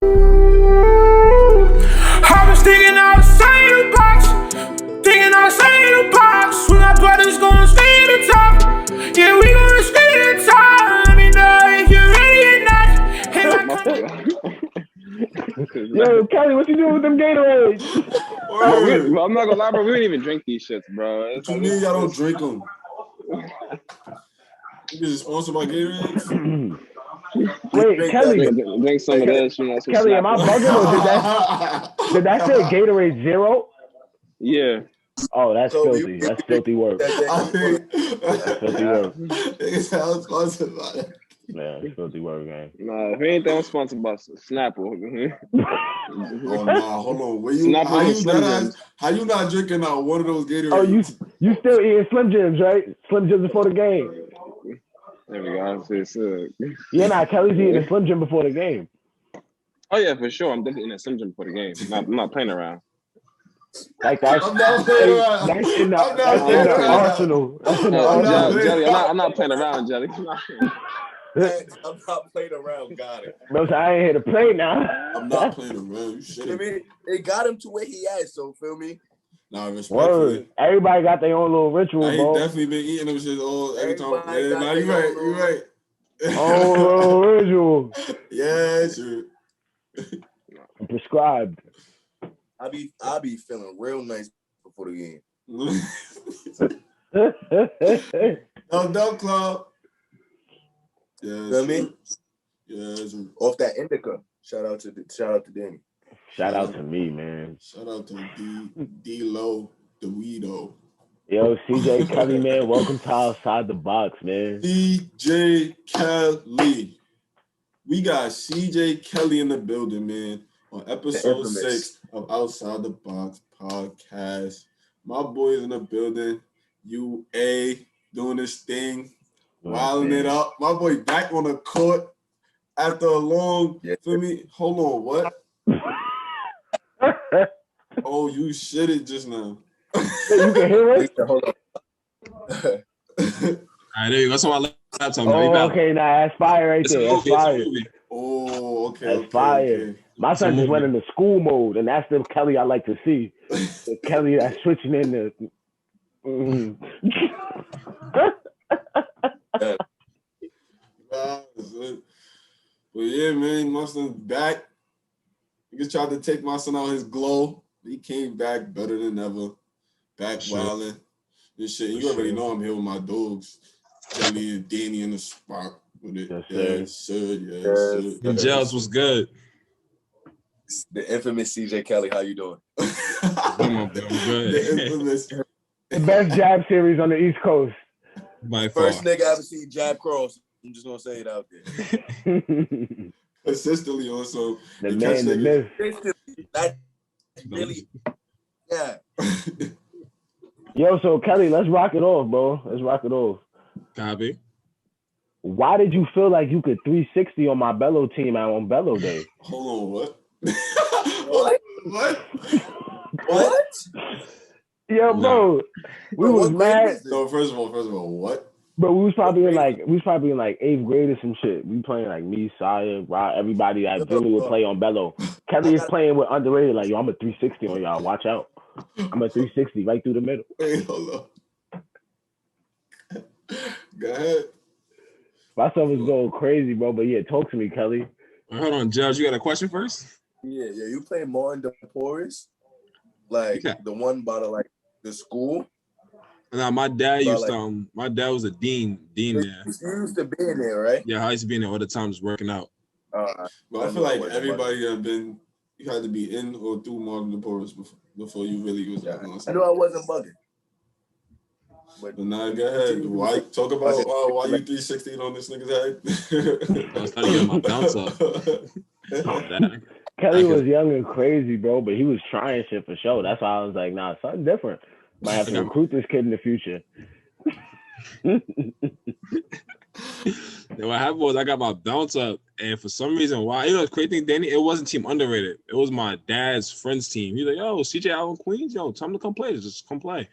I was thinking outside the box, thinking outside the box. We got brothers gonna stay at the top. Yeah, we gonna stay at the top. Let me know if you're ready or not. Yo, Kelly, what you doing with them Gatorades? Bro, I'm not gonna lie, bro. We didn't even drink these shits, bro. What you mean y'all don't drink them? You get sponsored by Gatorade? Wait, Kelly. Drink some of this, you know. Kelly, am I bugging or did that say Gatorade Zero? Yeah. Oh, that's filthy. That's filthy work. That's filthy work. Niggas sound sponsored by that. Man, it's filthy work, man. Nah, if anything, I'm sponsored by Snapple. Oh nah, hold on. How you not drinking out one of those Gatorades? Oh, you still eating Slim Jims, right? Slim Jims before the game. There we go. Yeah, nah, Kelly's eating a Slim Jim before the game. Oh yeah, for sure. I'm definitely in a Slim Jim before the game. I'm not playing around. Like that's in the arsenal. That's in the arsenal. Jelly, I'm not playing around, Jelly. I'm not playing around. Got it. Bro, so I ain't here to play now. I'm not playing around. You I mean, it got him to where he at. So feel me. Nah, respectfully. Everybody got their own little ritual, Nah, he bro. definitely been eating them shit every time. Yeah, nah, you right. Oh, little ritual. Yeah, true. Prescribed. I be feeling real nice before the game. No, Club. Yeah, feel me? Yeah, off that indica. Shout out to Danny. Shout out to me, man. Shout out to D-Lo, the Weedo. Yo, CJ Kelly, man. Welcome to Outside the Box, man. CJ Kelly. We got CJ Kelly in the building, man. On episode 6 of Outside the Box podcast. My boys in the building. UA doing this thing. Wilding it up. My boy back on the court after a long, feel me? Hold on, what? Oh, you shitted just now. You can hear it? Hold on. All right, there you go. That's on my laptop. Oh, okay, nah, that's fire right there. That's fire. Oh, okay. That's fire. Okay. My son just went into school mode, and that's the Kelly I like to see. The Kelly that's switching in the. But yeah, man, my son's back. He just tried to take my son out his glow. He came back better than ever. Back wilding. This shit. You already know I'm here with my dogs. Jelly and Danny in the spot with it. Yes, sir. The gels was good. The infamous CJ Kelly, how you doing? I'm good. The infamous. The best jab series on the East Coast. By far. First nigga I ever see jab cross. I'm just gonna say it out there. Consistently also. The man, the myth. That really, yeah. Yo, so Kelly, let's rock it off, bro. Let's rock it off. Copy. Why did you feel like you could 360 on my Bello team out on Bello Day? Hold on, what? What? Yo, bro, we was mad. No, first of all, what? But we was probably in like 8th grade or some shit. We playing like me, Saya, Rod, everybody that really would play on Bello. Kelly is playing with underrated, like, yo, I'm a 360 on y'all. Watch out. I'm a 360 right through the middle. Hey, hold on. Go ahead. My stuff was going crazy, bro. But yeah, talk to me, Kelly. Hold on, Judge. You got a question first? Yeah. You play Martin DePoris, like the one by the school. Nah, my dad used to. My dad was a dean there. You used to be in there, right? Yeah, I used to be in there all the time, just working out. But I feel like everybody you had to be in or through Martin DePoris before you really was. I knew I wasn't bugging. But nah, go ahead. Why talk about why you 360 on this nigga's head? I was trying to get my bounce up. Kelly was young and crazy, bro, but he was trying shit for sure. That's why I was like, nah, something different. Might have to recruit this kid in the future. What happened was I got my bounce up, and for some reason, the crazy thing, Danny, it wasn't team underrated. It was my dad's friend's team. He's like, yo, CJ out in Queens, yo, time to come play. Just come play.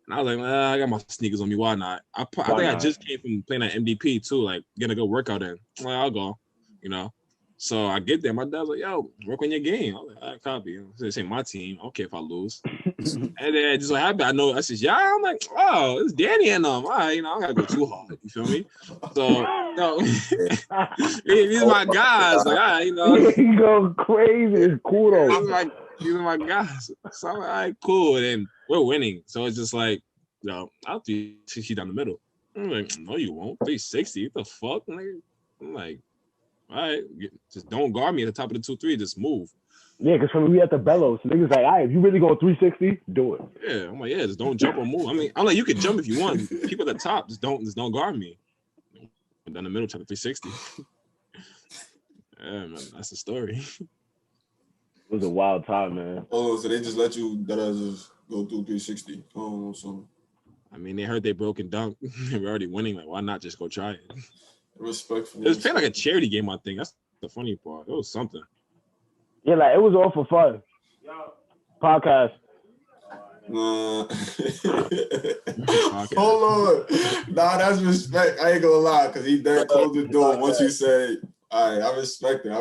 And I was like, I got my sneakers on me. Why not? I think I just came from playing at MDP too, like getting a good workout in. I'm like, I'll go, you know. So I get there. My dad's like, yo, work on your game. I'm like, all right, copy. This ain't my team. I don't care if I lose. And then just so happy, I know. I said, yeah. I'm like, oh, it's Danny and them. All right, I don't gotta go too hard. You feel me? So, these are my guys. Like, all right, you go crazy. It's cool though. These are my guys. So I'm like, all right, cool. And then we're winning. So it's just like, I'll 360 down the middle. I'm like, no, you won't. 360. What the fuck? I'm like, all right, just don't guard me at the top of the 2-3. Just move. Yeah, because when we at the Bellows, niggas like, all right, if you really going 360, do it. Yeah, I'm like, yeah, just don't jump or move. I mean, I'm like, you can jump if you want. People at the top, just don't guard me. And down the middle, trying to 360. Yeah, man, that's the story. It was a wild time, man. Oh, so they just let you just go through 360. Oh, so. I mean, they heard they broke and dunk. We're already winning. Like, why not just go try it? Respectful. It was playing like a charity game, I think. That's the funny part. It was something. Yeah, like it was all for fun. Podcast. Nah. Hold on. Nah, that's respect. I ain't gonna lie, because he did close the door once you said, all right, I respect it.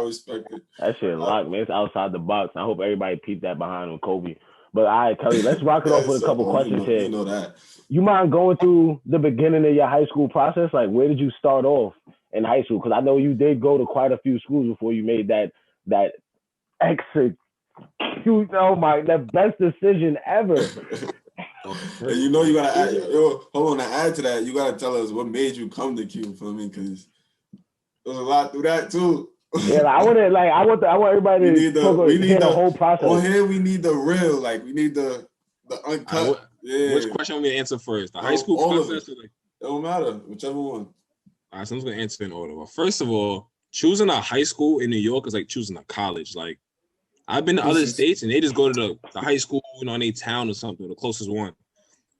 That shit locked, man. It's outside the box. I hope everybody peeped that behind with Kobe. But all right, Kelly, let's rock it off with a couple questions here. You know that. You mind going through the beginning of your high school process? Like, where did you start off in high school? Because I know you did go to quite a few schools before you made that execute. Oh my, the best decision ever. And you know you gotta add. Hold on, to add to that, you gotta tell us what made you come to Q. For me, because there's a lot through that too. Yeah, like, I want everybody to hear the whole process. On here, we need the real, like we need the uncut. Yeah. Which question I'm gonna answer first? The high school process? It don't matter, whichever one. All right, so I'm just gonna answer in order. Well, first of all, choosing a high school in New York is like choosing a college. Like, I've been to other states and they just go to the high school, in a town or something, the closest one.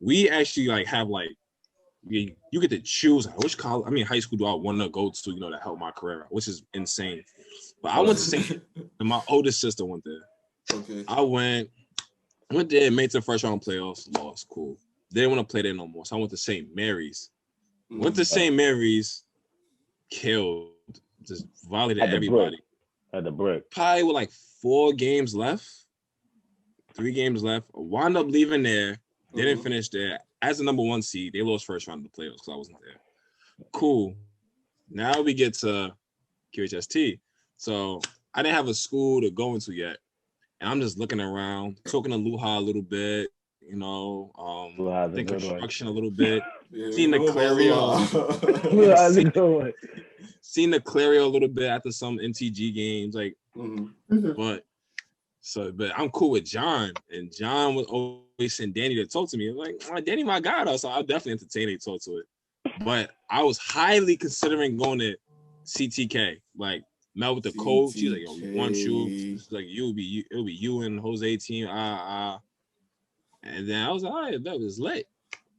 We actually have you get to choose which college. I mean, high school do I want to go to, to help my career out, which is insane. But I went to St. and my oldest sister went there. Okay. I went there, made the first round playoffs, lost, cool. They didn't want to play there no more, so I went to St. Mary's. Went to St. Mary's, killed, just volleyed at everybody. At the brick. Probably with like 3 games left. Wound up leaving there. They didn't finish there. As the number 1 seed, they lost first round of the playoffs because I wasn't there. Cool. Now we get to QHST. So I didn't have a school to go into yet. And I'm just looking around, talking to Luha a little bit, think construction a little bit. Yeah, seeing the Clario. Seeing the Clario a little bit after some MTG games. Like, but I'm cool with John. And John was always sending Danny to talk to me. I'm like, Danny, my guy, though, so I'll definitely entertain it, talk to it. But I was highly considering going to CTK. Like, met with the coach. She's like, yo, we want you. She's like, it'll be you and Jose team. And then I was like, all right, that was lit.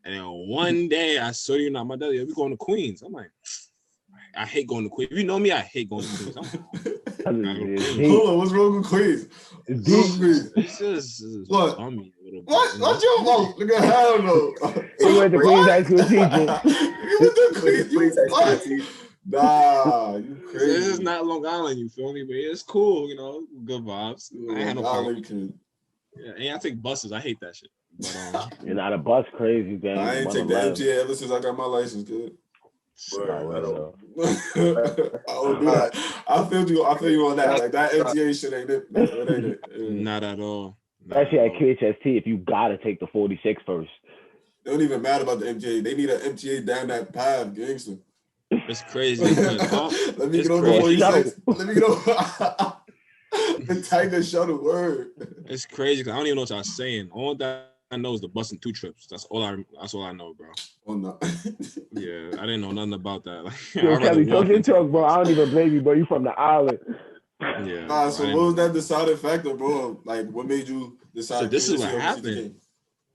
And then one day I saw my dad, we're going to Queens. I'm like, I hate going to Queens. If you know me, I hate going to Queens. Hold on, what's wrong with Queens? It's just what? Bummy a little bit. What's your fault? Look at hell no. He went to Queens High School teaching. You went to Queens High School. Nah, you crazy. This is not Long Island, you feel me? But it's cool, good vibes. I ain't had no problem. Yeah, and I take buses. I hate that shit. But, you're not a bus crazy, man. I ain't take the MTA ever since I got my license, kid. I feel you on that. Like that MTA shit ain't it. It ain't it. Not at all. Especially at QHST, if you gotta take the 46 first. They don't even matter about the MTA. They need an MTA down that path, gangster. It's crazy. Let me get on the 46. Let me get on the Tiger shuttle word. It's crazy because I don't even know what y'all saying. All that I know is the bus and 2 trips. That's all I know, bro. Oh no. Yeah, I didn't know nothing about that. Like, Yo, Kelly, talk your talk, bro. I don't even blame you, bro. You from the island. Yeah. Nah, so what was that deciding factor, bro? Like, what made you decide? So this is what happened.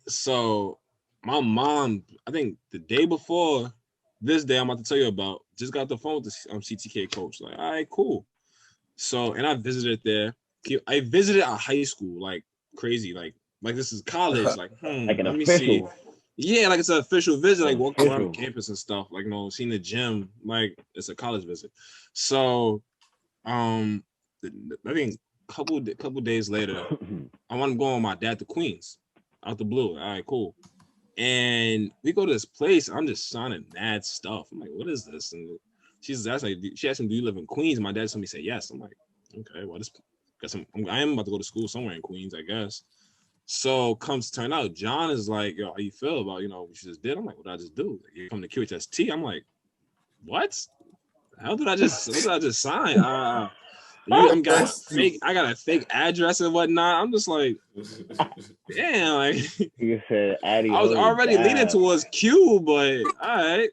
So my mom, I think the day before this day I'm about to tell you about, just got the phone with the CTK coach. Like, all right, cool. So, and I visited there. I visited a high school, like crazy, like this is college, like like an let me official. see. Yeah, like it's an official visit, like walking around campus and stuff, like seeing the gym, like it's a college visit. So I think couple days later, I want to go with my dad to Queens, out the blue. All right, cool. And we go to this place. I'm just signing mad stuff. I'm like, what is this? And she asked me, do you live in Queens? And my dad told me, say yes. I'm like, okay, well, I am about to go to school somewhere in Queens, I guess. So comes to turn out, John is like, yo, how you feel about, what you just did? I'm like, what did I just do? Like, you come to QHST. I'm like, what? What did I just sign? I got a fake address and whatnot. I'm just like, damn, like You said, Addy, I was already leaning towards Q, but all right,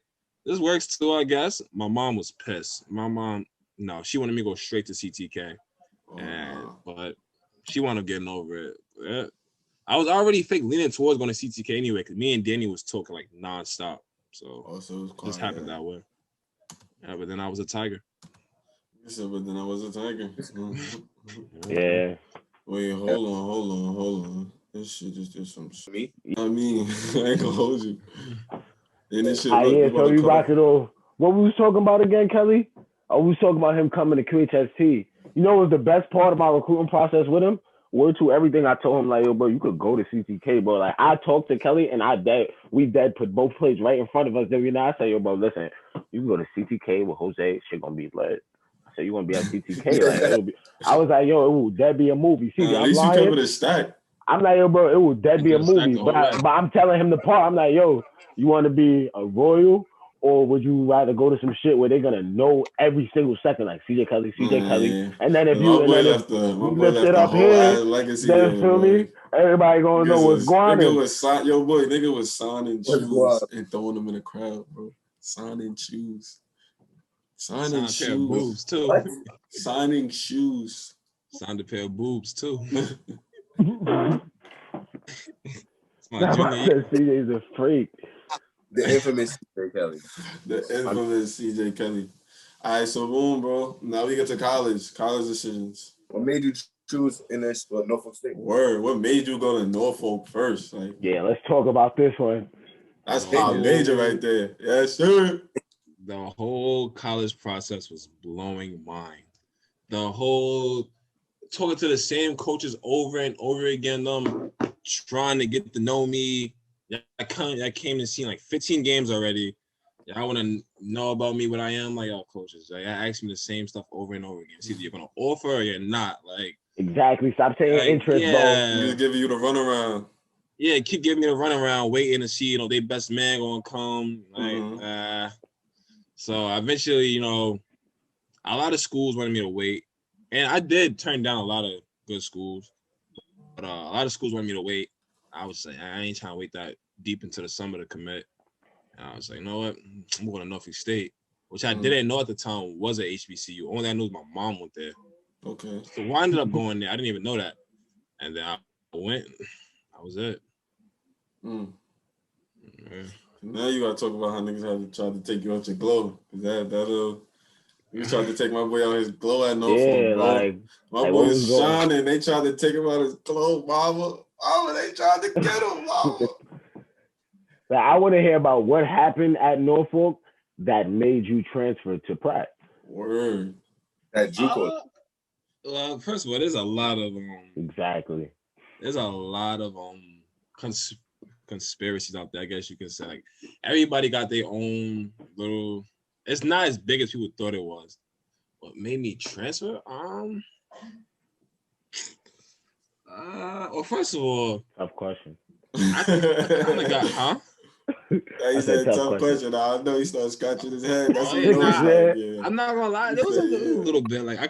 this works too, I guess. My mom was pissed. My mom, no, she wanted me to go straight to CTK, but she wound up getting over it. Yeah. I was already fake leaning towards going to CTK anyway, because me and Danny was talking like nonstop. So it just happened that way. Yeah, but then I was a Tiger. But then I was a Tiger. Yeah. Wait, hold on. This shit just did some shit. I mean, I ain't gonna hold you. And this shit. So you rock it off. What we was talking about again, Kelly? Oh, we was talking about him coming to QHST. You know what was the best part of my recruiting process with him? Word to everything I told him, like, yo, bro, you could go to CTK, bro. Like, I talked to Kelly, and we put both plays right in front of us. Then I say, yo, bro, listen, you can go to CTK with Jose. Shit gonna be lit. I said, you gonna be at CTK? Like, it'll be. I was like, yo, it will dead be a movie. See, at least you come with a stack. I'm like, yo, bro, it will dead be a movie. But I'm telling him the part. I'm like, yo, you want to be a Royal, or would you rather go to some shit where they're gonna know every single second, like CJ Kelly, and then if you lift it up here, then feel me, everybody gonna know what's going on. Nigga was signing shoes and throwing them in the crowd, bro. Signing shoes. Signing shoes. Boobs too. What? Signing shoes. Signed a pair of boobs too. CJ's a freak. The infamous CJ Kelly. CJ Kelly. All right, so boom, bro. Now we get to college. College decisions. What made you choose in this Norfolk State? Word. What made you go to Norfolk first? Like, yeah, let's talk about this one. That's my major right there. Yeah, sure. The whole college process was blowing mind. The whole talking to the same coaches over and over again, trying to get to know me. I came to see like 15 games already. I want to know about me, what I am. Like, y'all coaches, like, I ask me the same stuff over and over again. It's either you're gonna offer or you're not. Like, exactly. Stop saying interest, bro. He's giving you the runaround. Yeah, keep giving me the runaround, waiting to see, they best man gonna come. Like, so eventually, a lot of schools wanted me to wait, and I did turn down a lot of good schools, but a lot of schools wanted me to wait. I was like, I ain't trying to wait that deep into the summer to commit. And I was like, you know what? I'm going to Norfolk State, which I didn't know at the time was a HBCU. Only I knew was my mom went there. Okay. So I ended up going there. I didn't even know that. And then I went. That was it. Yeah. Now you got to talk about how niggas had to try to take you out your glow. You tried to take my boy out his glow at Norfolk, yeah, bro. Like, my boy's shining. They tried to take him out his glow, mama. Oh, they tried to get him, mama. I want to hear about what happened at Norfolk that made you transfer to Pratt. Word. At JUCO. Well, first of all, there's a lot of exactly. There's a lot of conspiracies out there, I guess you can say. Like, everybody got their own little. It's not as big as people thought it was. What made me transfer? Well, first of all, tough question. I kind of got, huh? Yeah, he said tough question. I know he started scratching his head. That's what I'm not gonna lie. There was a little bit. Like, I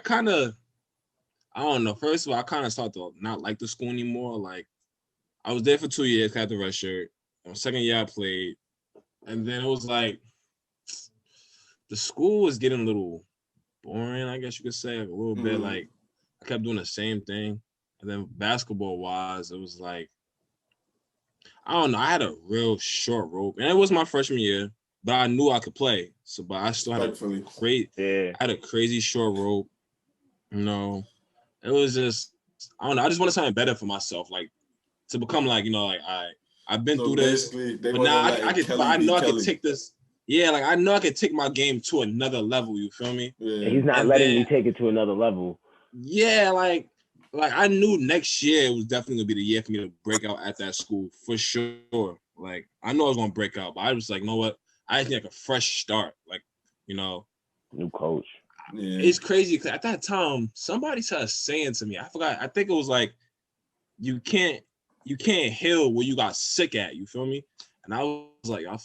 don't know. First of all, I kind of started to not like the school anymore. Like, I was there for 2 years, got the red shirt. Second year I played, and then it was like the school was getting a little boring, I guess you could say, like a little bit. Like, I kept doing the same thing, and then basketball wise, it was like, I don't know. I had a real short rope, and it was my freshman year, but I knew I could play. So, but I still had I had a crazy short rope. It was just, I don't know. I just wanted something better for myself, like to become like, I've been through this, but now I know I can take this. Yeah, like I know I could take my game to another level. You feel me? Yeah. He's not And letting me then- take it to another level. Yeah, like I knew next year it was definitely gonna be the year for me to break out at that school for sure. Like I know I was gonna break out, but I was like, you know what? I just need like a fresh start. Like, you know, New coach. Yeah. it's crazy because at that time somebody started saying to me, I forgot. I think it was like, you can't heal where you got sick at. You feel me? And I was like, No,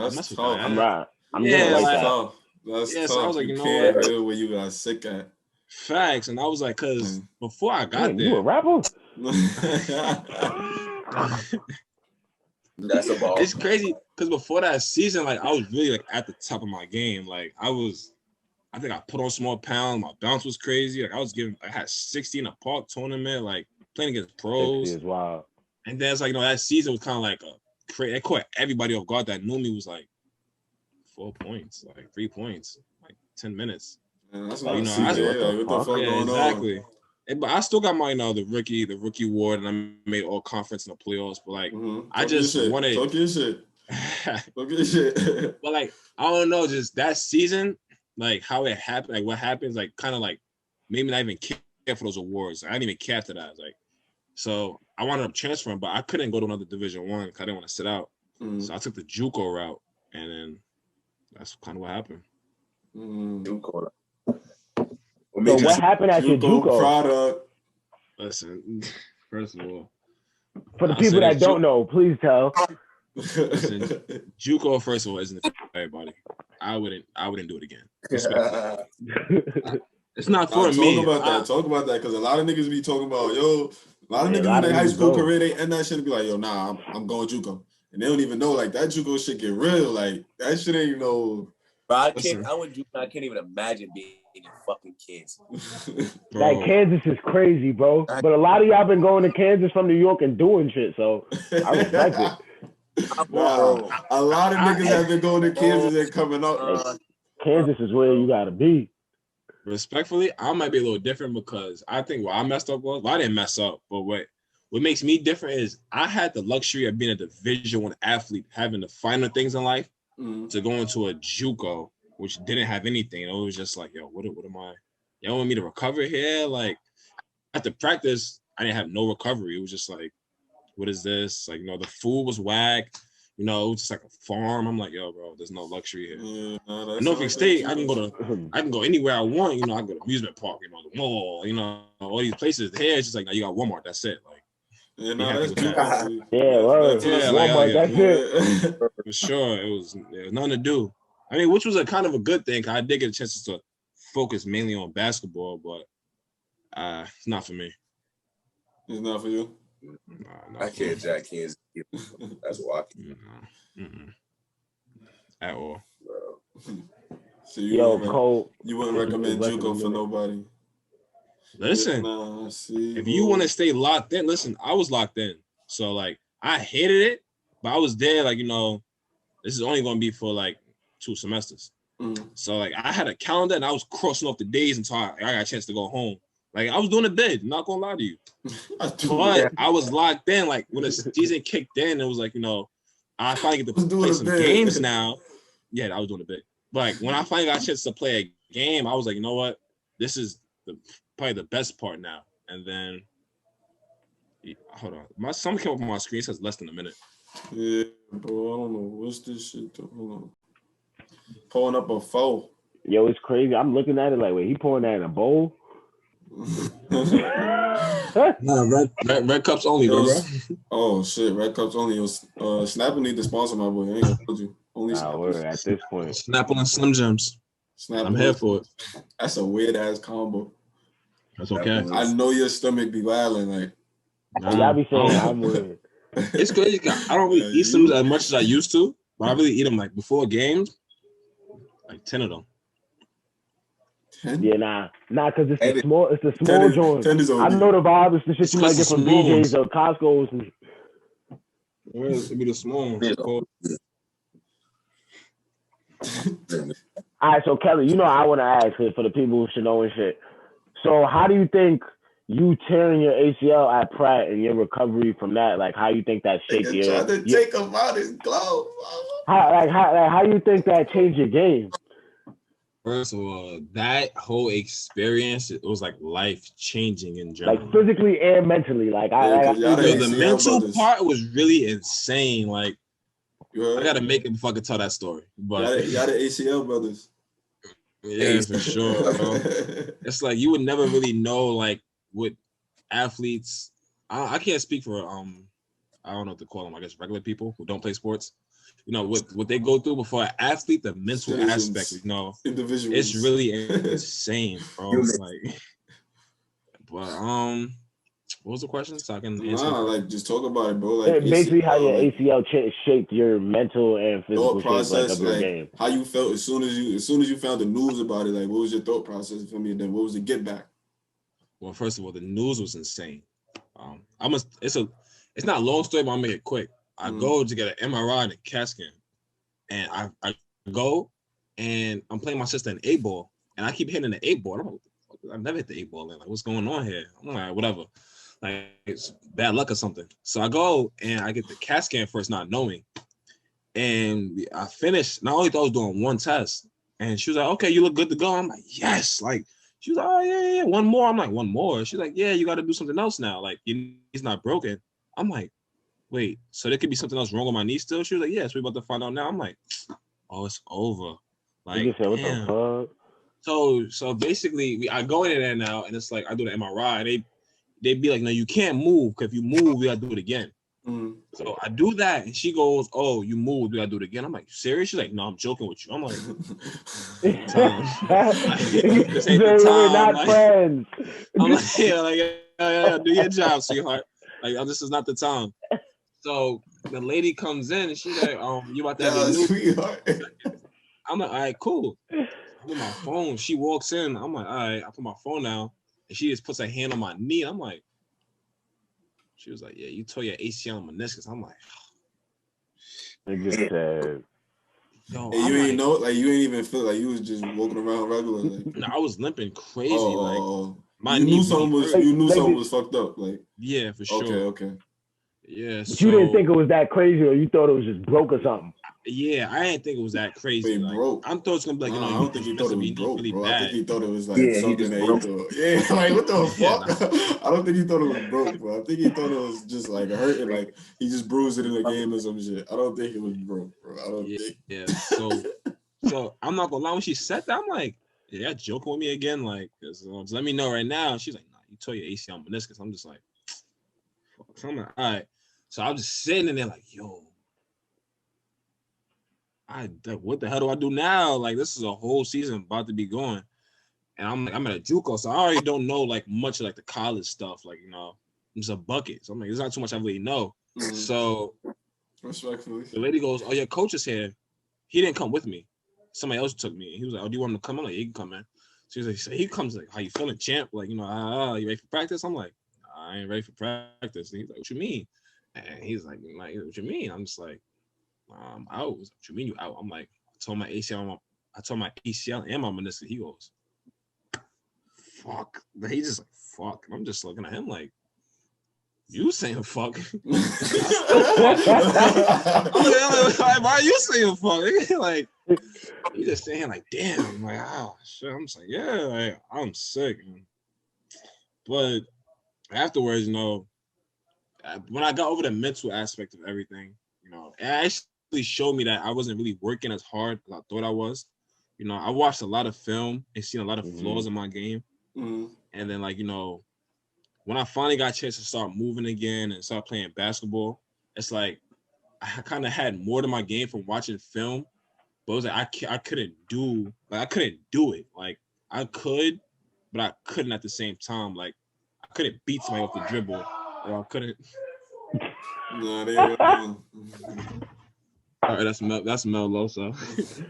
that's mess with tough. that. I'm right. I'm Yeah, gonna like like- that. tough. That's Yeah, tough. so I was like, you know can't what? heal where you got sick at. Facts. And I was like, because before I got Damn, you a there, rapper? That's a ball. it's crazy because before that season, like I was really like at the top of my game. Like I think I put on small pounds. My bounce was crazy. Like I had 60 in a park tournament, like playing against pros. 60 is wild. And then it's like, you know, that season was kind of like it caught everybody off guard that knew me. Was like 4 points, like 3 points, like 10 minutes. Man, that's You not know, CJ. What the fuck Yeah, going exactly. on? But I still got my, you know, the rookie award, and I made all conference in the playoffs. But like, I just wanted. Talk your shit. Talk your shit. But like, I don't know, just that season, like how it happened, like what happens, like kind of like made me not even care for those awards. I didn't even care after that. Like, so I wound up transferring, but I couldn't go to another Division I because I didn't want to sit out. So I took the JUCO route, and then that's kind of what happened. JUCO. So what happened at your JUCO? Product. Listen, first of all, For the people that don't know, please tell. listen, JUCO, first of all, isn't for everybody. I wouldn't do it again. Respectfully. It's not for me. Talk about that, because a lot of niggas be talking about, yo, a lot of niggas in their high school career, they end that shit and be like, yo, nah, I'm going JUCO. And they don't even know, like, that JUCO shit get real. Like, that shit ain't no... Bro, I went JUCO. I can't even imagine being in fucking Kansas. Like, Kansas is crazy, bro. But a lot of y'all been going to Kansas from New York and doing shit, so I respect it. A lot of niggas have been going to Kansas and coming out. Kansas is where you gotta be. Respectfully, I might be a little different because I think what I messed up was, well, I didn't mess up, but what makes me different is I had the luxury of being a Division I athlete, having the finer things in life, to go into a JUCO, which didn't have anything. It was just like, yo, what am I? Y'all want me to recover here? Like, after practice, I didn't have no recovery. It was just like, what is this? Like, you know, the food was whack. You know, it was just like a farm. I'm like, yo, bro, there's no luxury here. In Norfolk State, I can go anywhere I want. You know, I can go to amusement park, you know, the mall, you know, all these places. Here, it's just like, now you got Walmart. That's it. Like, Walmart, that's it. For sure, it was nothing to do. I mean, which was a kind of a good thing. I did get a chance to focus mainly on basketball, but it's not for me. It's not for you? I can't jack Kansas. That's why. At all. So Cole, you wouldn't recommend JUCO for nobody? Listen, if you want to stay locked in, listen, I was locked in. So, like, I hated it, but I was there, like, you know, this is only going to be for, like, 2 semesters. So, like, I had a calendar, and I was crossing off the days until I got a chance to go home. Like, I was doing a bid, not going to lie to you. But I was locked in. Like, when the season kicked in, it was like, you know, I finally get to play some games now. Yeah, I was doing a bid. But, like, when I finally got a chance to play a game, I was like, you know what? This is probably the best part now. And then, hold on. Something came up on my screen. It says less than a minute. Yeah, bro. I don't know. What's this shit? Hold on. Pulling up a 4. Yo, it's crazy. I'm looking at it like, wait, he pouring that in a bowl? Nah, red cups only, bro. Oh shit, red cups only. Snapple need to sponsor my boy. I ain't gonna tell you. Only Snapple at this point. Snapple and Slim Jims. Snapple. I'm here for it. That's a weird ass combo. That's okay. I know your stomach be wilding like. Y'all be saying I'm weird. It's crazy. I don't really eat them as much as I used to, but I really eat them like before games, like 10 of them. 10? Yeah, nah, because it's the small joint. I know the vibe. It's the shit you might get from BJ's or Costco's. It be the small ones. All right, so Kelly, you know I want to ask it for the people who should know and shit. So how do you think you tearing your ACL at Pratt and your recovery from that, like how you think that shaped Nigga your? tried to take him out his glove. How you think that changed your game? First of all, that whole experience, it was like life changing in general. Like physically and mentally. Like the mental part was really insane. Like I gotta make it before I can tell that story. But y'all the ACL brothers. Yeah, for sure, bro. It's like you would never really know like what athletes. I can't speak for I don't know what to call them. I guess regular people who don't play sports. You know what they go through before an athlete, the mental aspect. You know, individuals. It's really insane, bro. Like, but what was the question? So I can answer. Like just talk about it, bro. Like basically how your ACL shaped your mental and physical process of your game. How you felt as soon as you found the news about it. Like, what was your thought process for me? And then what was the get back? Well, first of all, the news was insane. It's not a long story, but I'll make it quick. I go to get an MRI and a CAT scan, and I go and I'm playing my sister an 8-ball, and I keep hitting the 8-ball. I'm like, I've never hit the 8-ball. Like, what's going on here? I'm like, whatever. Like, it's bad luck or something. So I go and I get the CAT scan first, not knowing. And I finished, and I only thought I was doing one test. And she was like, okay, you look good to go. I'm like, yes. Like, she was like, oh, yeah, one more. I'm like, one more. She's like, yeah, you got to do something else now. Like, he's not broken. I'm like, wait, so there could be something else wrong with my knee still? She was like, yes, we're about to find out now. I'm like, oh, it's over. Like, you said, what the fuck? So basically, I go in there now, and it's like, I do the MRI, and they be like, no, you can't move, because if you move, we got to do it again. So I do that, and she goes, oh, you moved, we got to do it again. I'm like, serious? She's like, no, I'm joking with you. I'm like, this ain't the time. We're not friends. I'm like, yeah, do your job, sweetheart. Like, this is not the time. So the lady comes in and she's like, you about to have a new sweetheart. I'm like, all right, cool. I put my phone. She walks in. I'm like, all right, I put my phone down. And she just puts her hand on my knee. I'm like, she was like, yeah, you tore your ACL and meniscus. I'm like, I just said, yo, and you ain't know, like you ain't even feel like you was just walking around regular. Like, no, I was limping crazy. Like my you knee knew something was fucked up. Like, yeah, for sure. Okay. Yeah, but you didn't think it was that crazy, or you thought it was just broke or something? Yeah, I didn't think it was that crazy. Like, broke. I thought it was gonna be like, I don't think he thought it was broke, really bro. bad. I think he thought it was like something that he thought. Yeah, like what the fuck? I don't think he thought it was broke, bro. I think he thought it was just like hurting, like he just bruised it in the game or some shit. I don't think it was broke, bro. I don't think. Yeah. So I'm not gonna lie. When she said that, I'm like, yeah, y'all joking with me again, like, just let me know right now. And she's like, nah, you tore your ACL and meniscus. I'm just like, fuck. So I'm like, all right. So I'm just sitting in there like, yo, what the hell do I do now? Like, this is a whole season about to be going. And I'm like, I'm at a JUCO, so I already don't know like much of like the college stuff. Like, you know, I'm just a bucket. So I'm like, there's not too much I really know. So respectfully, the lady goes, oh, your coach is here. He didn't come with me. Somebody else took me. He was like, oh, do you want him to come? I'm like, he can come in. So he's like, so he comes like, how you feeling, champ? Like, you know, you ready for practice? I'm like, I ain't ready for practice. And he's like, what you mean? And he's like, what you mean? I'm just like, I'm out. What you mean you out? I'm like, I tore my ACL and my meniscus. He goes, fuck. He just like, fuck. And I'm just looking at him like, you saying fuck? I'm like, why are you saying fuck? Like, you just saying like, damn. I'm like, oh shit. I'm just like, yeah, like, I'm sick. But afterwards, you know, when I got over the mental aspect of everything, you know, it actually showed me that I wasn't really working as hard as I thought I was. You know, I watched a lot of film and seen a lot of flaws in my game. And then, like, you know, when I finally got a chance to start moving again and start playing basketball, it's like I kind of had more to my game from watching film. But it was like I couldn't do it. Like, I could, but I couldn't at the same time. Like, I couldn't beat somebody off the dribble. Or I couldn't. No, they all right, that's Mel Loso.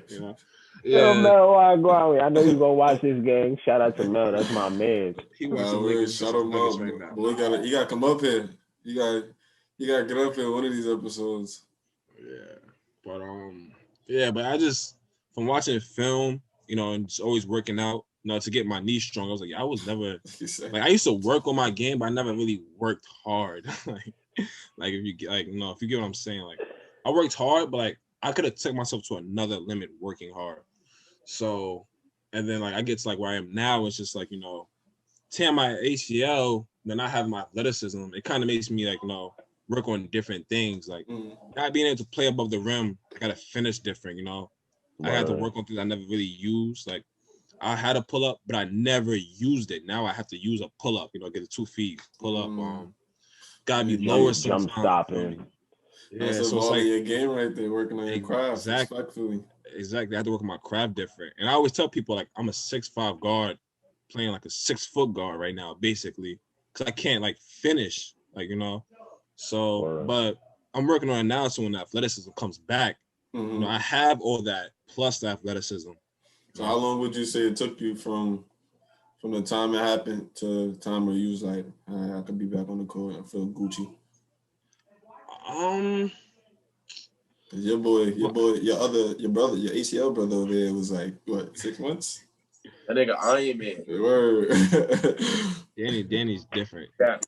You know? Yeah. Mel, I know you're gonna watch this game. Shout out to Mel, that's my man. Shout out Mel. Right, boy, you gotta come up here. You gotta get up here one of these episodes. But I just from watching film, you know, and just always working out, to get my knee strong. I was like, I was never like I used to work on my game, but I never really worked hard. like if you if you get what I'm saying, like I worked hard, but like I could have took myself to another limit working hard. So, and then like I get to like where I am now, it's just like tearing my ACL, then I have my athleticism. It kind of makes me like work on different things, like not being able to play above the rim. I gotta finish different, I had to work on things I never really used. Like I had a pull up, but I never used it. Now I have to use a pull up, get the 2 feet, pull up. Gotta be lower sometimes. Jump stopping. Yeah, that's so it's like your game right there, working on your craft. Exactly. I have to work on my craft different. And I always tell people like I'm a 6'5" guard playing like a 6-foot guard right now, basically, because I can't like finish, So, but I'm working on it now. So when the athleticism comes back, I have all that plus the athleticism. So how long would you say it took you from the time it happened to the time where you was like, all right, I could be back on the court and feel Gucci? Your brother, your ACL brother over there was like, what, 6 months? That nigga Iron Man. Word. Danny's different. Yeah.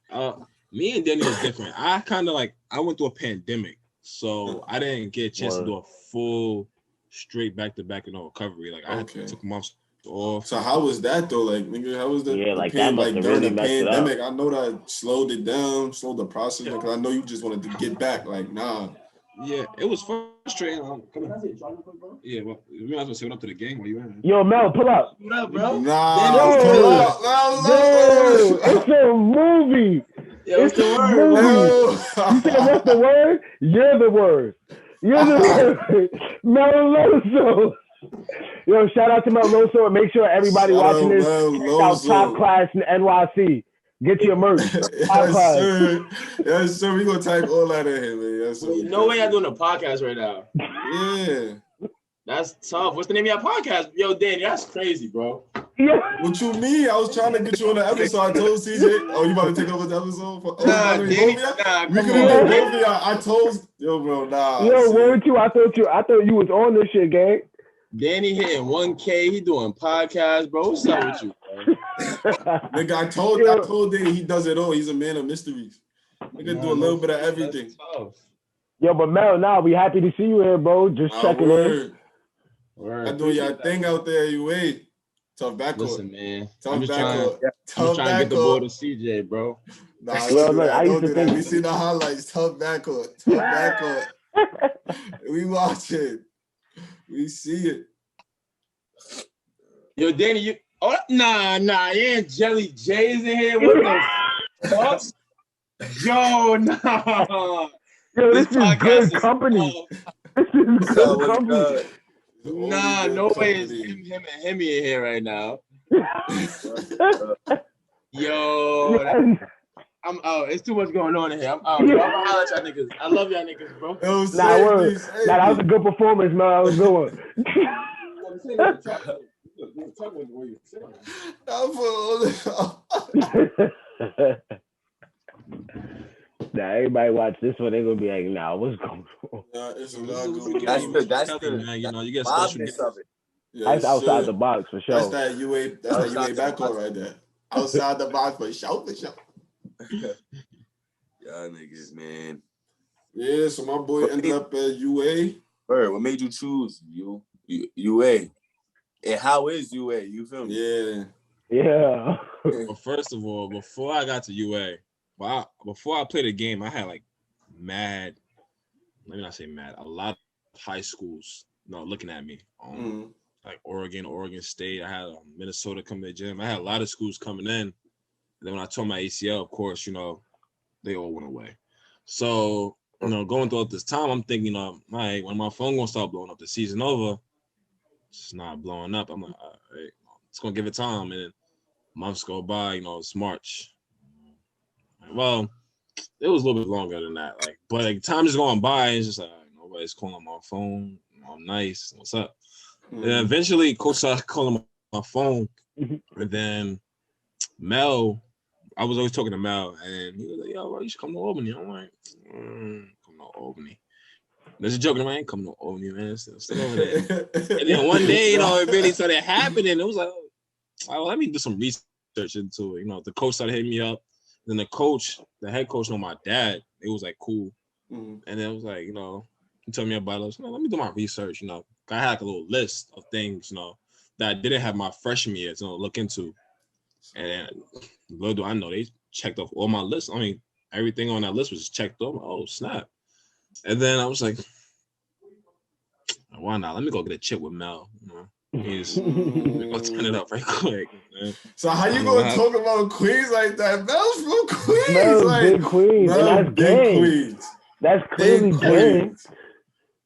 Me and Danny was different. I kind of like, I went through a pandemic, so I didn't get a chance to do a full straight back-to-back recovery. Like I took months off. So how was that though? Like, nigga, how was that? Yeah, like that must have during really the messed pandemic, it up. I know that slowed it down, slowed the process, because I know you just wanted to get back. Like, nah. Yeah, it was frustrating. Yeah, well, you might as well say what up to the game while you in. Yo, Mel, pull up. What up, bro? Nah, pull up. Yo, it's a movie. Yo, what's the word, bro? You said what's the word? You're the word. You're the word. Mel Loso. Yo, shout out to Mel Loso, and make sure everybody watching this check out Top Class in NYC. Get your merch. Yes, sir. We gonna type all that in here, man. Yes, sir. No way I'm doing a podcast right now. Yeah. That's tough. What's the name of your podcast? Yo, Danny, that's crazy, bro. Yeah. What you mean? I was trying to get you on the episode. I told CJ, you about to take over the episode? Danny, we could have both of y'all. I told bro, nah. Yo, weren't you? I thought you was on this shit, gang. Danny hitting 1K. He doing podcasts, bro. What's up with you, bro? Nigga, I told Danny he does it all. He's a man of mysteries. Nigga do a little bit of everything. Yo, but Mel, we happy to see you here, bro. Just checking in. I doing your thing out there. You wait. Tough backcourt. Listen, man. I'm just trying to get the ball to CJ, bro. Nah, I used to think we see the highlights. Tough backcourt. We watch it. We see it. Yo, Danny, you. Oh, nah, you ain't Jelly J's in here. What the fuck? Yo, nah. Yo, this is good company. This is good company. Nah, no way is him and Hemi in here right now. Yo, I'm out. It's too much going on in here. I'm out. I'm gonna holler at y'all niggas. I love y'all niggas, bro. That was a good performance, man. That was a good one. Now everybody watch this one, they're gonna be like, nah, what's going on? It's a lot going on. That's you get special. That's outside the box for sure. That's that UA backcourt right there. Outside the box for sure. Y'all niggas, man. Yeah, so my boy ended up at UA. Bird, what made you choose UA? And how is UA? You feel me? Yeah. Well, first of all, before I got to UA, before I played a game, I had like let me not say mad, a lot of high schools looking at me. Like Oregon State. I had Minnesota come to the gym. I had a lot of schools coming in. And then when I tore my ACL, of course, they all went away. So, going through this time, I'm thinking, all right, when my phone gonna start blowing up, the season over, it's not blowing up. I'm like, all right, it's gonna give it time. And then months go by, it's March. Well, it was a little bit longer than that. But time is going by, and it's just like, nobody's calling my phone. I'm nice. What's up? And eventually, coach started calling my phone. And then Mel, I was always talking to Mel, and he was like, yo, bro, you should come to Albany. I'm like, come to Albany. There's a joke, I ain't coming to Albany, man. Still over there. And then one day, it really started happening. It was like, let me do some research into it. You know, the coach started hitting me up. Then the head coach, know my dad. It was like cool. And then it was like, you know, he told me about it. I was like, let me do my research. You know, I had like a little list of things, you know, that I didn't have my freshman year to look into. And little do I know, they checked off all my lists. I mean, everything on that list was checked off. Oh, snap. And then I was like, why not? Let me go get a chip with Mel. You know? He's gonna turn it up right quick. Man. So how you gonna talk about Queens like that? Mel's from Queens. Mel's like, big Queens. That's big Queens. That's clearly big.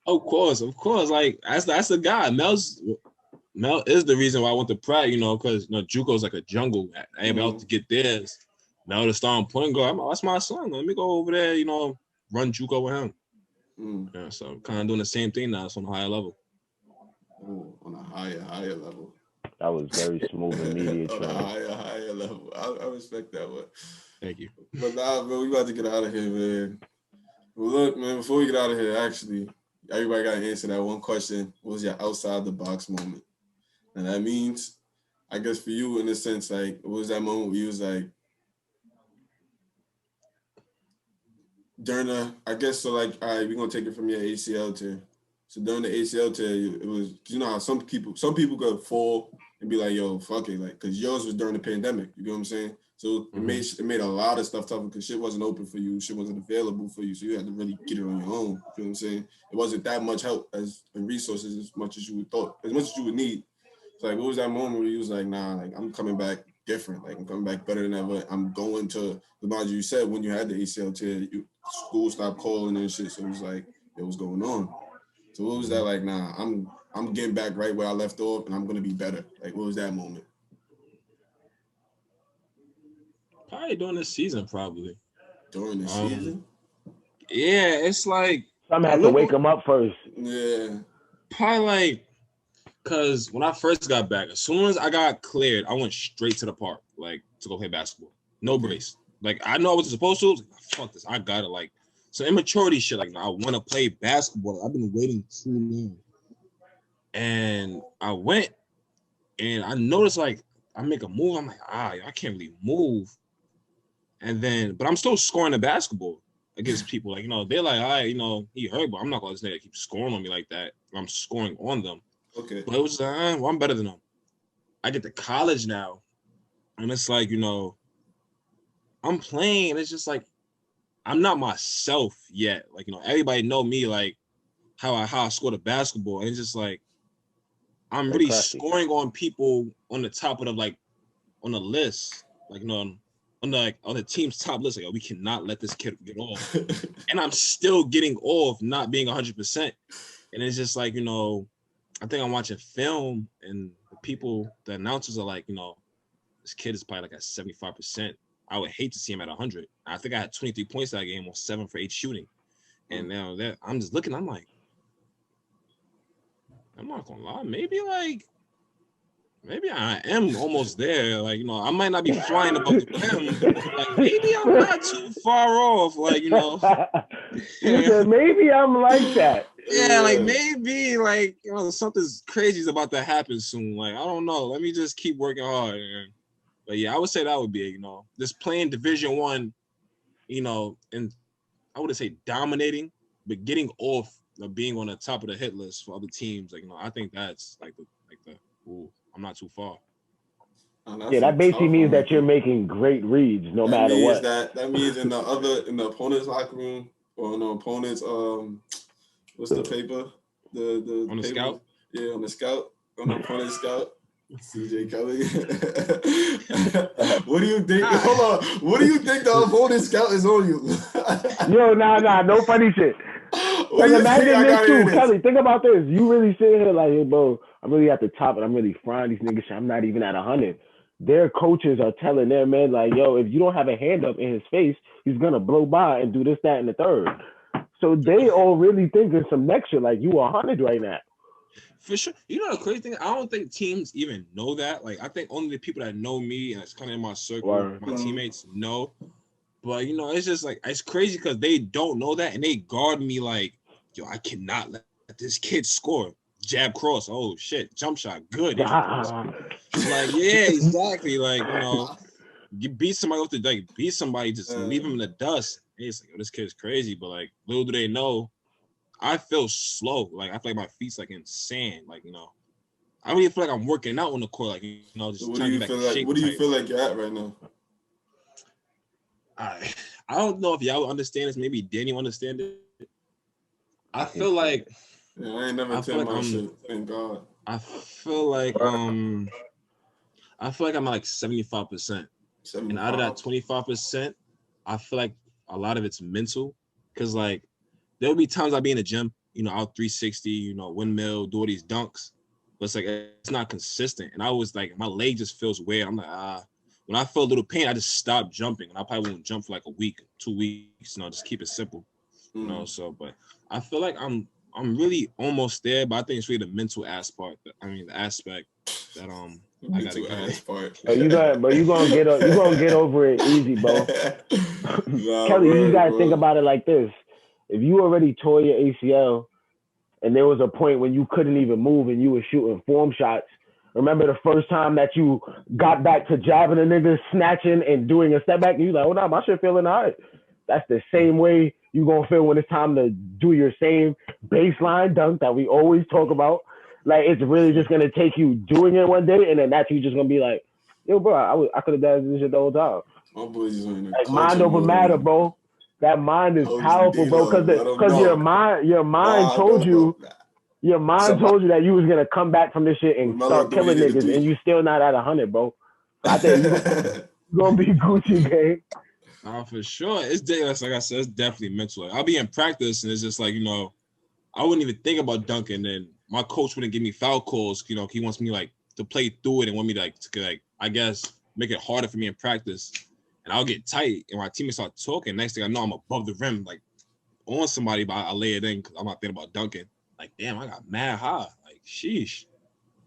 Of course. Like that's the guy. Mel is the reason why I went to Pratt, you know, because you know JUCO's like a jungle. Everybody else to get theirs. Mel the starting point guard. That's my son. Let me go over there, you know, run JUCO with him. Yeah, so I'm kind of doing the same thing now. It's on a higher level. Ooh, on a higher level. That was very smooth and immediate. On a higher level. I respect that one. Thank you. But nah, bro, we about to get out of here, man. Well, look, man, before we get out of here, actually, everybody got to answer that one question. What was your outside the box moment? And that means, I guess for you, in a sense, like, what was that moment where you was like, during the, I guess, so like, all right, we're going to take it from your ACL tear. So during the ACL tear, it was, you know how some people could fall and be like, yo, fuck it, like, because yours was during the pandemic, you know what I'm saying? So it made a lot of stuff tougher because shit wasn't open for you, shit wasn't available for you, so you had to really get it on your own, you know what I'm saying? It wasn't that much help and resources as much as you would thought, as much as you would need. So like, what was that moment where you was like, nah, like, I'm coming back different, like, I'm coming back better than ever, I'm going to, the mind you said, when you had the ACL tear, school stopped calling and shit, so it was like, it was going on. So what was that like? Nah, I'm getting back right where I left off, and I'm gonna be better. Like, what was that moment? Probably during the season, probably. During the season? Yeah, it's like Something had to wake him up first. Yeah. Probably like, cause when I first got back, as soon as I got cleared, I went straight to the park, like to go play basketball. No brace. Like I know I wasn't supposed to. I was like, fuck this, I got it. Like. So immaturity shit, like I want to play basketball. I've been waiting too long. And I went and I noticed like I make a move. I'm like, I can't really move. And then, but I'm still scoring the basketball against people. Like, you know, they're like, all right, you know, he hurt, but I'm not going to let this nigga keep scoring on me like that. I'm scoring on them. Okay. But it was like, well, I'm better than them. I get to college now. And it's like, you know, I'm playing and it's just like, I'm not myself yet. Like, you know, everybody know me, like, how I score the basketball. And it's just like, I'm really scoring on people on the top of the, like, on the list. Like, you know, on the team's top list. Like, oh, we cannot let this kid get off. And I'm still getting off, not being 100%. And it's just like, you know, I think I'm watching film and the announcers are like, you know, this kid is probably like at 75%. I would hate to see him at 100. I think I had 23 points that game on 7 for 8 shooting. And now that I'm just looking, I'm like, I'm not gonna lie, maybe I am almost there. Like, you know, I might not be flying above the rim, but like maybe I'm not too far off. Like, you know, you said maybe I'm like that. Yeah, like maybe, like, you know, something's crazy is about to happen soon. Like, I don't know. Let me just keep working hard. Man. But yeah, I would say that would be, you know, just playing Division I, you know, and I wouldn't say dominating, but getting off of being on the top of the hit list for other teams. Like, you know, I think that's like the ooh, I'm not too far. Yeah, that basically means that you're making great reads no matter what. That means in the opponent's locker room or in the opponent's what's the paper? The on the paper? scout? Yeah, on the opponent's scout. CJ Kelly. What do you think? Hold on. What do you think the opponent scout is on you? Yo, nah, no funny shit. Like, imagine this too, Kelly. Think about this. You really sitting here like, hey, bro, I'm really at the top and I'm really frying these niggas. I'm not even at 100. Their coaches are telling their men like, yo, if you don't have a hand up in his face, he's gonna blow by and do this, that, and the third. So they all really thinking some next shit like you 100 right now. For sure. You know the crazy thing? I don't think teams even know that. Like, I think only the people that know me and it's kind of in my circle, my teammates know. But, you know, it's just like, it's crazy because they don't know that and they guard me like, yo, I cannot let this kid score. jab cross. Oh shit, jump shot, good. It's like, yeah, exactly. Like, you know, you beat somebody off the beat somebody, just leave him in the dust. And it's like, oh, this kid's crazy. But like, little do they know, I feel slow. Like I feel like my feet's like in sand. Like, you know, I don't even feel like I'm working out on the court. Like, you know, just trying to get back in shape. What do you feel like you're at right now? I don't know if y'all will understand this. Maybe Danny will understand it. I feel like I ain't never tell my shit. Thank God. I feel like I'm at like 75%. And out of that 25%, I feel like a lot of it's mental. Cause like there'll be times I'll be in the gym, you know, out 360, you know, windmill, do all these dunks. But it's like it's not consistent. And I was like, my leg just feels weird. I'm like, when I feel a little pain, I just stop jumping. And I probably won't jump for like a week, 2 weeks, you know, just keep it simple. You know, so but I feel like I'm really almost there, but I think it's really the mental aspect. The aspect that I gotta get. You gonna get over it easy, bro. Kelly, you gotta think about it like this: if you already tore your ACL, and there was a point when you couldn't even move and you were shooting form shots. Remember the first time that you got back to jabbing a nigga, snatching and doing a step back, and you like, oh no, my shit feeling all right. That's the same way you gonna feel when it's time to do your same baseline dunk that we always talk about. Like, it's really just gonna take you doing it one day, and then that's you just gonna be like, yo, bro, I could have done this shit the whole time. My boys is on like mind over matter, bro. That mind is powerful, bro, because your mind told you. Your mind told you that you was gonna come back from this shit and start killing niggas, and you still not at 100, bro. I think you gonna be Gucci, gang. For sure. It's like I said, it's definitely mental. Like, I'll be in practice and it's just like, you know, I wouldn't even think about dunking, and my coach wouldn't give me foul calls. You know, he wants me like to play through it and want me to like I guess make it harder for me in practice. And I'll get tight and my teammates start talking. Next thing I know, I'm above the rim, like on somebody, but I lay it in because I'm not thinking about dunking. Like, damn, I got mad high. Like, sheesh.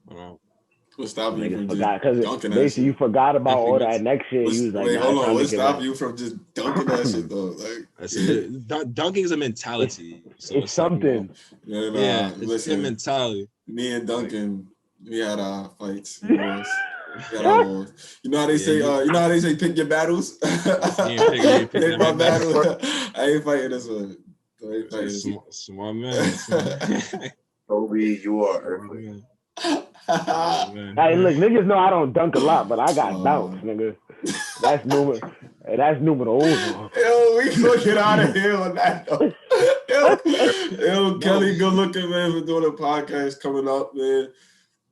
What stopped you from just dunking that shit? You forgot about all that next shit. You was like, wait, hold on. What stopped you from just dunking that shit, though? Like, dunking is a mentality. It's something. Like, it's a mentality. Me and Duncan, we had our fights. You know how they say? You know how they say, pick your battles. Pick my battle. I ain't fighting this one. Smart man. Kobe, you are earthly. Hey, look, niggas know I don't dunk a lot, but I got bounce, nigga. That's numero uno. Yo, we gonna get out of here on that though. Yo, Kelly, good looking, man, for doing a podcast coming up, man.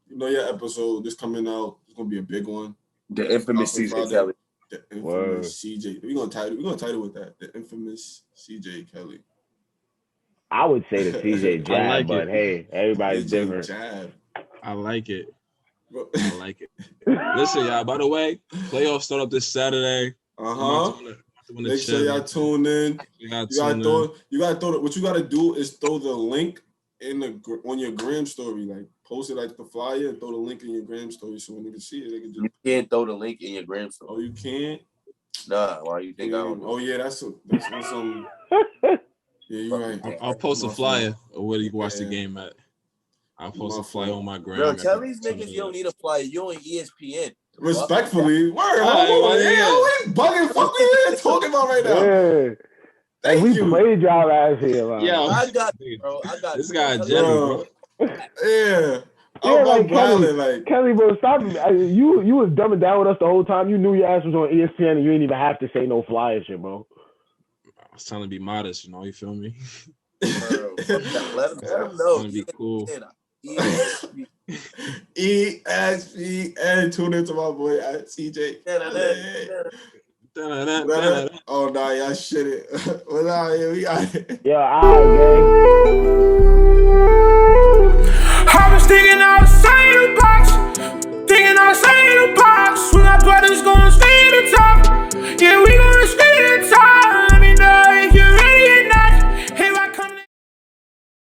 You know your episode is coming out. It's gonna be a big one. The infamous CJ Kelly. The infamous CJ. We're gonna title with that. The infamous CJ Kelly. I would say the CJ jab, like but hey, everybody's different. Jab. I like it. Listen, y'all, by the way, playoffs start up this Saturday. Make sure y'all tune in. You gotta throw what you gotta do is throw the link on your gram story. Like, post it like the flyer and throw the link in your gram story so when they can see it, they can just... You can't throw the link in your gram story. Oh, you can't? Nah, why you think I don't know? Oh, yeah, that's some... Yeah, you're right. I'll post a flyer of where you can watch the game at. I'll post a flyer on my gram. Bro, tell these niggas you don't need a flyer. You on ESPN. Respectfully. We bugging. Fuck we here talking about right now. Yeah. Thank you. Played y'all ass here, man. Yeah, I got you, bro. This guy, bro. Yeah. Kelly, bro, stop. You was dumbing down with us the whole time. You knew your ass was on ESPN and you didn't even have to say no flyer shit, bro. I was trying to be modest, you know. You feel me? Bro, let him know. Trying to be cool. ESPN. Tune into my boy at CJ. Oh, nah, y'all shit it. Well, nah, yeah, we got it. Yeah, all right, gang.